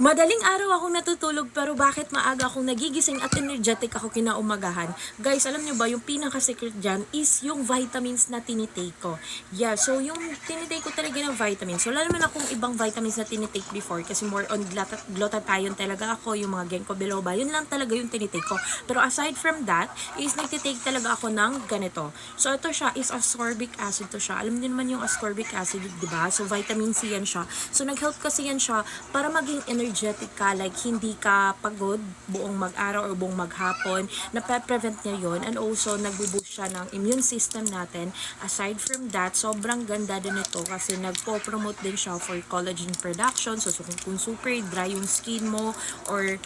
Madaling araw akong natutulog pero bakit maaga akong nagigising at energetic ako kinaumagahan? Guys, alam nyo ba, yung pinaka-secret dyan is yung vitamins na tinitake ko. Yeah, so yung tinitake ko talaga ng vitamins. Wala naman akong ibang vitamins na tinitake before kasi more on glutathione talaga ako, yung mga ginkgo biloba. Yun lang talaga yung tinitake ko. Pero aside from that, is nagtitake talaga ako ng ganito. So ito siya is ascorbic acid to siya. Alam niyo naman yung ascorbic acid, di ba? So vitamin C yan siya. So nag-help kasi yan siya para maging energetic ka, like hindi ka pagod buong mag-araw or buong maghapon, na-prevent niya yon. And also nagbo-boost siya ng immune system natin. Aside from that, sobrang ganda din ito kasi nagpo-promote din siya for collagen production. So kung super dry yung skin mo or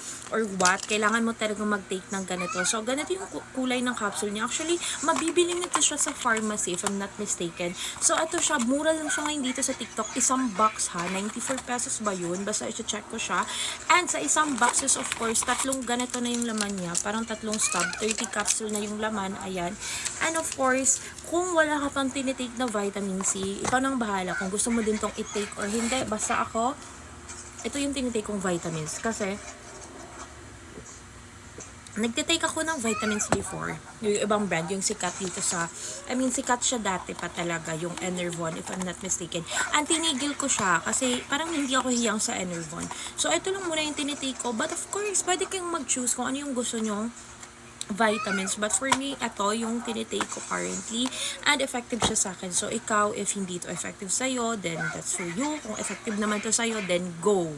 what, kailangan mo talaga mag-take ng ganito. So ganito yung kulay ng capsule niya. Actually, mabibili nito siya sa pharmacy if I'm not mistaken. So ito siya, mura lang siya ngayon dito sa TikTok. Isang box ha, 94 pesos ba yun? Basta i-check ko siya. And sa isang boxes, of course, tatlong ganito na yung laman niya. Parang tatlong stub. 30 capsule na yung laman. Ayan. And of course, kung wala ka pang tinitake na vitamin C, ikaw nang bahala kung gusto mo din tong i-take or hindi. Basta ako, ito yung tinitake kong vitamins. Kasi, nagtitake ako ng vitamins before. Yung ibang brand, yung sikat dito sa, sikat siya dati pa talaga, yung Enervon, if I'm not mistaken. And tinigil ko siya kasi parang hindi ako hiyang sa Enervon. So, ito lang muna yung tinitake ko. But of course, pwede kayong mag-choose kung ano yung gusto nyong vitamins. But for me, ito yung tinitake ko currently. And effective siya sa akin. So, ikaw, if hindi to effective sa'yo, then that's for you. Kung effective naman to sa'yo, then go.